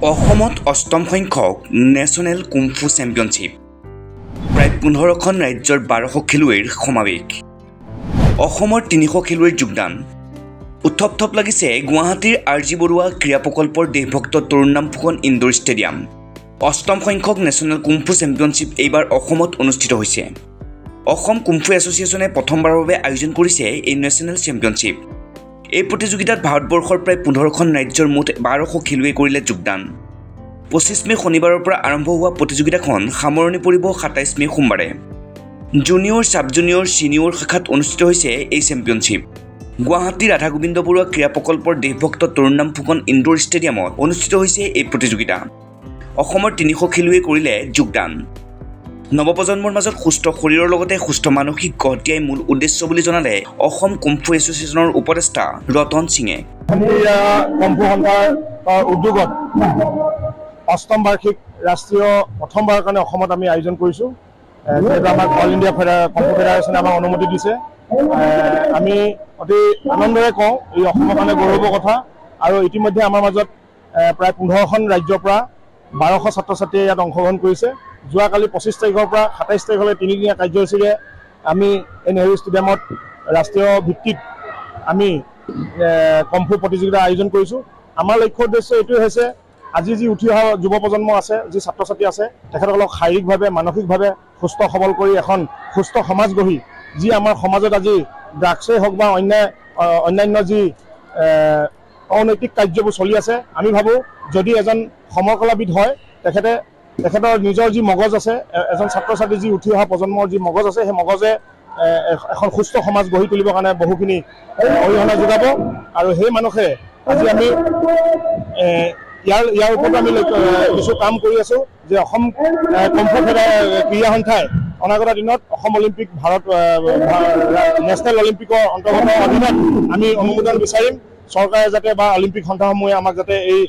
অসমত অষ্টম সংখ্যক নেশ্যনেল কুমফু চেম্পিয়নশ্বিপ প্ৰায় 15খন ৰাজ্যৰ 1200 খেলুৱৈৰ সমাৱেশ অসমৰ 300 খেলুৱৈৰ যোগদান উত্থপ লাগিছে গুৱাহাটীৰ আৰজি বৰুৱা ক্ৰীড়া প্ৰকল্পৰ দেশভক্ত তৰুণ ফুকন ইনডোৰ ষ্টেডিয়াম অষ্টম সংখ্যক নেশ্যনেল কুমফু চেম্পিয়নশ্বিপ এইবাৰ অসমত অনুষ্ঠিত হৈছে অসম কুমফু এছ'চিয়েশ্যনে প্ৰথমবাৰৰ বাবে আয়োজন কৰিছে এই নেশ্যনেল চেম্পিয়নশ্বিপ এই প্ৰতিযোগিতাত ভাৰতবৰ্ষৰ প্ৰায় 15খন ৰাজ্যৰ মুঠ 1200 খেলুৱৈ কৰিলে যোগদান 25 মে শনিবাৰৰ পৰা আৰম্ভ হোৱা প্ৰতিযোগিতাখন সামৰণি পৰিব 27 মে সোমবাৰে জুনিয়ৰ সাব জুনিয়ৰ সিনিয়ৰ শাখাত অনুষ্ঠিত হৈছে এই চেম্পিয়নশ্বিপ গুৱাহাটী ৰাধা গোবিন্দ বৰুৱা ক্ৰীড়া প্ৰকল্পৰ দেশভক্ত তৰুণ ফুকন ইনডোৰ ষ্টেডিয়ামত অনুষ্ঠিত হৈছে এই প্ৰতিযোগিতা অসমৰ 300 খেলুৱৈ কৰিলে যোগদান নৱপ্ৰজন্মৰ মাজত সুস্থ শৰীৰৰ লগতে সুস্থ মানসিক গঢ় মূল উদ্দেশ্য বুলি জনালে অসম কুমফু এছ'চিয়েশ্যনৰ উপদেষ্টা ৰতন সিঙে কুমফু সন্থাৰ উদ্যোগত অষ্টম বাৰ্ষিক ৰাষ্ট্ৰীয় প্ৰথমবাৰৰ কাৰণে অসমত আমি আয়োজন কৰিছোঁ যিহেতু আমাক অল ইণ্ডিয়া কুমফু ফেডাৰেশ্যনে আমাক অনুমতি দিছে আমি অতি আনন্দৰে কওঁ এই অসমৰ কাৰণে গৌৰৱৰ কথা আৰু ইতিমধ্যে আমাৰ মাজত প্ৰায় 15খন ৰাজ্যৰ পৰা 1200 ছাত্ৰ ছাত্ৰীয়ে ইয়াত অংশগ্ৰহণ কৰিছে যোৱাকালি 25 তাৰিখৰ পৰা 27 তাৰিখলৈ 3দিনীয়া কাৰ্যসূচীৰে আমি এই নেহৰু ষ্টেডিয়ামত ৰাষ্ট্ৰীয় ভিত্তিত আমি কুমফু প্ৰতিযোগিতা আয়োজন কৰিছোঁ আমাৰ লক্ষ্য উদ্দেশ্য এইটোৱে হৈছে আজি যি উঠি অহা যুৱ প্ৰজন্ম আছে যি ছাত্ৰ ছাত্ৰী আছে তেখেতসকলক শাৰীৰিকভাৱে মানসিকভাৱে সুস্থ সবল কৰি এখন সুস্থ সমাজ গঢ়ি যি আমাৰ সমাজত আজি ড্ৰাগছেই হওক বা অন্যান্য যি অনৈতিক কাৰ্যবোৰ চলি আছে আমি ভাবোঁ যদি এজন সমকলাবিদ হয় তেখেতৰ নিজৰ যি মগজ আছে এজন ছাত্ৰ ছাত্ৰী যি উঠি অহা প্ৰজন্মৰ যি মগজ আছে সেই মগজে এখন সুস্থ সমাজ গঢ়ি তুলিবৰ কাৰণে বহুখিনি অৰিহণা যোগাব আৰু সেই মানুহে আজি আমি ইয়াৰ ওপৰত আমি কিছু কাম কৰি আছোঁ যে অসম কুমফু ক্ৰীড়া সন্থাই অনাগত দিনত অসম অলিম্পিক নেশ্যনেল অলিম্পিকৰ অন্তৰ্গত অধীনত আমি অনুমোদন বিচাৰিম চৰকাৰে যাতে বা অলিম্পিক সন্থাসমূহে আমাক যাতে এই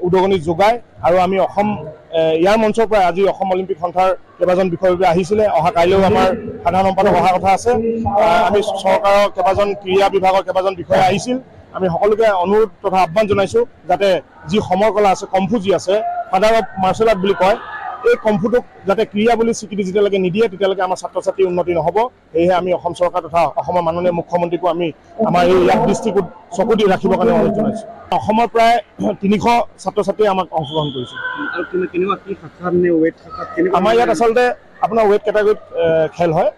উদগনি যোগায় আৰু আমি অসম ইয়াৰ মঞ্চৰ পৰা আজি অসম অলিম্পিক সন্থাৰ কেইবাজন বিষয়ববীয়া আহিছিলে অহা কাইলৈও আমাৰ সাধাৰণ সম্পাদক অহা কথা আছে আমি চৰকাৰৰ কেইবাজন ক্ৰীড়া বিভাগৰ কেইবাজন বিষয়া আহিছিল আমি সকলোকে অনুৰোধ তথা আহ্বান জনাইছোঁ যাতে যি সমৰ কলা আছে কুমফু যি আছে ফাদাৰ অফ মাৰ্চেল আৰ্ট বুলি কয় এই কুমফুটোক যাতে ক্ৰীড়া বুলি স্বীকৃতি যেতিয়ালৈকে নিদিয়ে তেতিয়ালৈকে আমাৰ ছাত্ৰ ছাত্ৰীৰ উন্নতি নহ'ব সেয়েহে আমি অসম চৰকাৰ তথা অসমৰ মাননীয় মুখ্যমন্ত্ৰীকো আমি আমাৰ এই ইয়াত দৃষ্টিকোণ চকু দি ৰাখিবৰ কাৰণে অনুৰোধ জনাইছোঁ অসমৰ প্ৰায় 300 ছাত্ৰ ছাত্ৰীয়ে আমাক অংশগ্ৰহণ কৰিছে আমাৰ ইয়াত আচলতে আপোনাৰ ৱেট কেটাগৰীত খেল হয়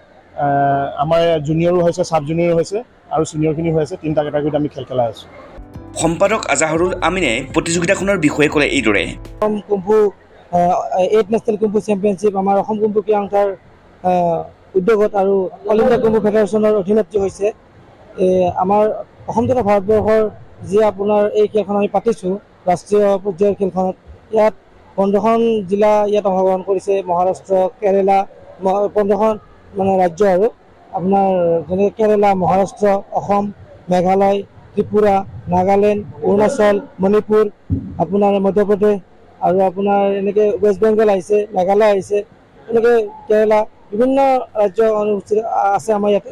আমাৰ জুনিয়ৰো হৈছে সাব জুনিয়ৰো হৈছে আৰু ছিনিয়ৰখিনি হৈ আছে 3টা কেটাগৰীত আমি খেল খেলাই আছোঁ সম্পাদক আজাহৰুল আমিনে প্ৰতিযোগিতাখনৰ বিষয়ে ক'লে এইদৰে কুমফু 8 নেশ্যনেল কুমফু চেম্পিয়নশ্বিপ আমাৰ অসম কুমফু ক্ৰীড়া সন্থাৰ উদ্যোগত আৰু অল ইণ্ডিয়া কুমফু ফেডাৰেশ্যনৰ অধীনত হৈছে আমাৰ অসম তথা ভাৰতবৰ্ষৰ যি আপোনাৰ এই খেলখন আমি পাতিছোঁ ৰাষ্ট্ৰীয় পৰ্যায়ৰ খেলখনত ইয়াত 15খন জিলা ইয়াত অংশগ্ৰহণ কৰিছে মহাৰাষ্ট্ৰ কেৰেলা 15খন মানে ৰাজ্য আৰু আপোনাৰ যেনেকৈ কেৰেলা মহাৰাষ্ট্ৰ অসম মেঘালয় ত্ৰিপুৰা নাগালেণ্ড অৰুণাচল মণিপুৰ আপোনাৰ মধ্যপ্ৰদেশ আৰু আপোনাৰ এনেকৈ ৱেষ্ট বেংগল আহিছে মেঘালয় আহিছে এনেকৈ কেৰেলা বিভিন্ন ৰাজ্য অনুষ্ঠিত আছে আমাৰ ইয়াতে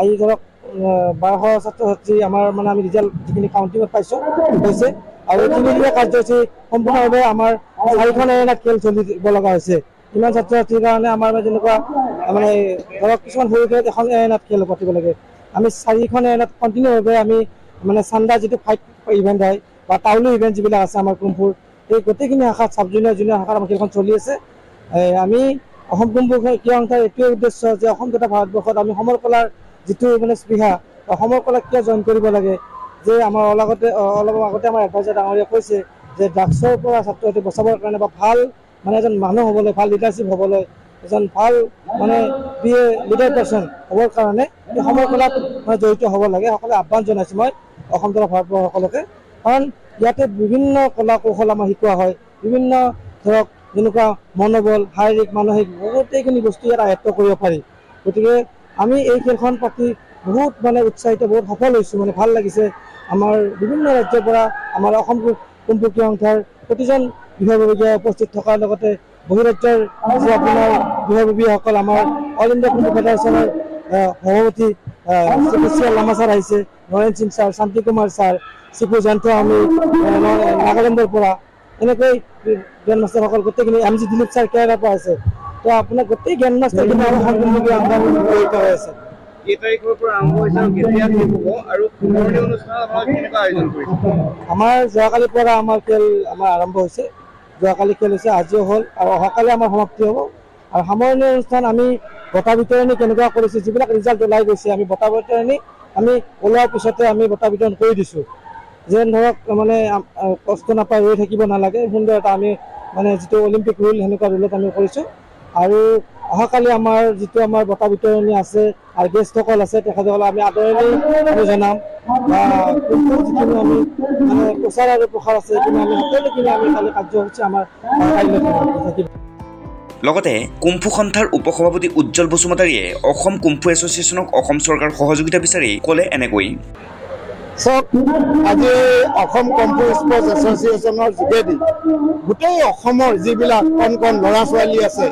আহি ধৰক 1200 ছাত্ৰ ছাত্ৰী আমাৰ মানে আমি ৰিজাল্ট যিখিনি কাউণ্টিঙত পাইছোঁ হৈছে আৰু 3দিনীয়া কাৰ্যসূচী সম্পূৰ্ণভাৱে আমাৰ 4খন এৰেনাত খেল চলিব লগা হৈছে ইমান ছাত্ৰ ছাত্ৰীৰ কাৰণে আমাৰ যেনেকুৱা মানে ধৰক কিছুমান সৰু খেলত এখন এৰেনাত খেল পাতিব লাগে আমি 4খন এৰেনাত কণ্টিনিউভাৱে আমি মানে চান্দা যিটো ফাইট ইভেণ্ট হয় বা টাউলি ইভেণ্ট যিবিলাক আছে আমাৰ কুমফুৰ এই গোটেইখিনি শাখাত চাব জুনিয়ৰ শাখাত আমাৰ খেলখন চলি আছে আমি অসম কুমফু ক্ৰীড়া সন্থাৰ এইটোৱে উদ্দেশ্য যে অসম তথা ভাৰতবৰ্ষত আমি সমৰ কলাৰ যিটো মানে স্পৃহা বা সমৰ কলা কিয় জইন কৰিব লাগে যে আমাৰ অলপ আগতে আমাৰ এডভাইজাৰ ডাঙৰীয়া কৈছে যে ড্ৰাগছৰ পৰা ছাত্ৰ ছাত্ৰী বচাবৰ কাৰণে বা ভাল মানে এজন মানুহ হ'বলৈ ভাল লিডাৰশ্বিপ হ'বলৈ এজন ভাল মানে লিডাৰ পাৰ্চন হ'বৰ কাৰণে এই সমৰ কলাত মানে জড়িত হ'ব লাগে সকলোৱে আহ্বান জনাইছোঁ মই অসম তথা ভাৰতবৰ্ষৰ সকলোকে কাৰণ ইয়াতে বিভিন্ন কলা কৌশল আমাৰ শিকোৱা হয় বিভিন্ন ধৰক যেনেকুৱা মনোবল শাৰীৰিক মানসিক গোটেইখিনি বস্তু ইয়াত আয়ত্ব কৰিব পাৰি গতিকে আমি এই খেলখন পাতি বহুত মানে উৎসাহিত বহুত সফল হৈছোঁ মানে ভাল লাগিছে আমাৰ বিভিন্ন ৰাজ্যৰ পৰা আমাৰ অসম কুমফু ক্ৰীড়া সন্থাৰ প্ৰতিজন বিষয়ববীয়া উপস্থিত থকাৰ লগতে বহিৰাজ্যৰ যি আপোনাৰ বিষয়ববীয়াসকল আমাৰ অল ইণ্ডিয়া কুমফু ফেডাৰেশ্যনৰ সভাপতি লামা ছাৰ আহিছে নৰেন সিং ছাৰ শান্তি কুমাৰ ছাৰ শিপু জয়ন্ত আমি নাগালেণ্ডৰ পৰা এনেকৈ গ্ৰেণ্ড মাষ্টাৰসকল গোটেইখিনি MC দিলীপ ছাৰ কেৰালাৰ পৰা আছে। তো আপোনাৰ গোটেই গ্ৰেণ্ড মাষ্টাৰখিনি আৰু অসম কুম্ভ জড়িত হৈ আছে। এই তাৰিখৰ পৰা আৰম্ভ হৈছে আৰু কেতিয়া শেষ হ'ব আৰু সামৰণি অনুষ্ঠানত আপোনালোকে কেনেকুৱা আয়োজন কৰিছে? আমাৰ যোৱাকালিৰ পৰা আমাৰ খেল আৰম্ভ হৈছে। যোৱাকালি খেল হৈছে, আজিও হ'ল আৰু অহাকালি আমাৰ সমাপ্তি হ'ব। আৰু সামৰণি অনুষ্ঠান আমি বঁটা বিতৰণি কেনেকুৱা কৰিছোঁ, যিবিলাক ৰিজাল্ট ওলাই গৈছে আমি বঁটা বিতৰণি আমি ওলোৱাৰ পিছতে আমি বঁটা বিতৰণ কৰি দিছোঁ। যেন ধৰক মানে কষ্ট নাপাই ৰৈ থাকিব নালাগে, সুন্দৰ এটা আমি মানে যিটো অলিম্পিক ৰুল সেনেকুৱা ৰুলত আমি কৰিছোঁ। আৰু অহাকালি আমাৰ যিটো আমাৰ বঁটা বিতৰণি আছে আৰু গেষ্টসকল আছে, তেখেতসকলক আমি আদৰণি আমি জনাম বা যিখিনি আমি মানে প্ৰচাৰ আৰু প্ৰসাৰ আছে সেইখিনি আমি সকলোখিনি আমি কালি কাৰ্যসূচী আমাৰ কাইলৈ থাকিব। লগতে কুম্ফু সন্থাৰ উপসভাপতি উজ্জ্বল বসুমতাৰীয়ে অসম কুম্ফু এছ'চিয়েশ্যনক অসম চৰকাৰৰ সহযোগিতা বিচাৰি ক'লে এনেকৈ। চাওক, আজি অসম কুম্ফু স্পৰ্টছ এছ'চিয়েশ্যনৰ যোগেদি গোটেই অসমৰ যিবিলাক কণ কণ ল'ৰা ছোৱালী আছে,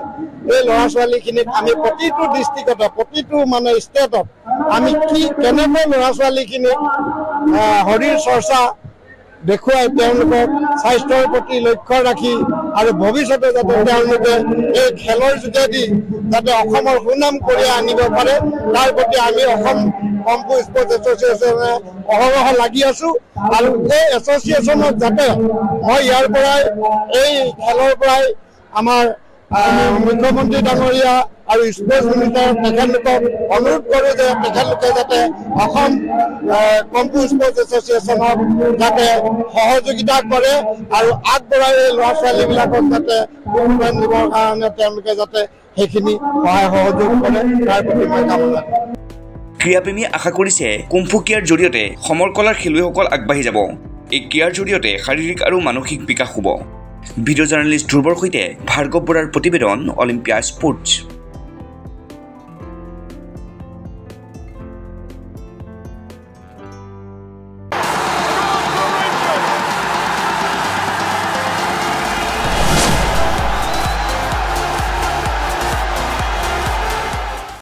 এই ল'ৰা ছোৱালীখিনিক আমি প্ৰতিটো ডিষ্ট্ৰিক্টতে প্ৰতিটো মানে ষ্টেটত আমি কেনেকৈ ল'ৰা ছোৱালীখিনিক শৰীৰ চৰ্চা দেখুৱাই তেওঁলোকক স্বাস্থ্যৰ প্ৰতি লক্ষ্য ৰাখি আৰু ভৱিষ্যতে যাতে তেওঁলোকে এই খেলৰ যোগেদি যাতে অসমৰ সুনাম কঢ়িয়াই আনিব পাৰে, তাৰ প্ৰতি আমি অসম কুম্ফু স্পৰ্টছ এছ'চিয়েশ্যনে অহৰহ লাগি আছোঁ। আৰু এই এছ'চিয়েশ্যনত যাতে মই ইয়াৰ পৰাই এই খেলৰ পৰাই আমাৰ মুখ্যমন্ত্ৰী ডাঙৰীয়া আৰু স্পৰ্টছ মিনিষ্টাৰ তেখেতলোকক অনুৰোধ কৰোঁ যে তেখেতলোকে যাতে অসম কুম্ফু স্পৰ্টছ এছ'চিয়েশ্যনক যাতে সহযোগিতা কৰে আৰু আগবঢ়াই এই ল'ৰা ছোৱালীবিলাকক যাতে উন্নয়ন দিবৰ কাৰণে তেওঁলোকে যাতে সেইখিনি সহায় সহযোগ কৰে, তাৰ প্ৰতি মই কামনা কৰোঁ। ক্ৰীড়াপ্ৰেমীয়ে আশা কৰিছে কুম্ফু ক্ৰীড়াৰ জৰিয়তে সমৰ কলাৰ খেলুৱৈসকল আগবাঢ়ি যাব। এই ক্ৰীড়াৰ জৰিয়তে শাৰীৰিক আৰু মানসিক বিকাশ হ'ব। ভিডিঅ' জাৰ্নেলিষ্ট ধ্ৰুৱৰ সৈতে ভাৰ্গৱ বৰাৰ প্ৰতিবেদন, অলিম্পিয়া স্পৰ্টছ।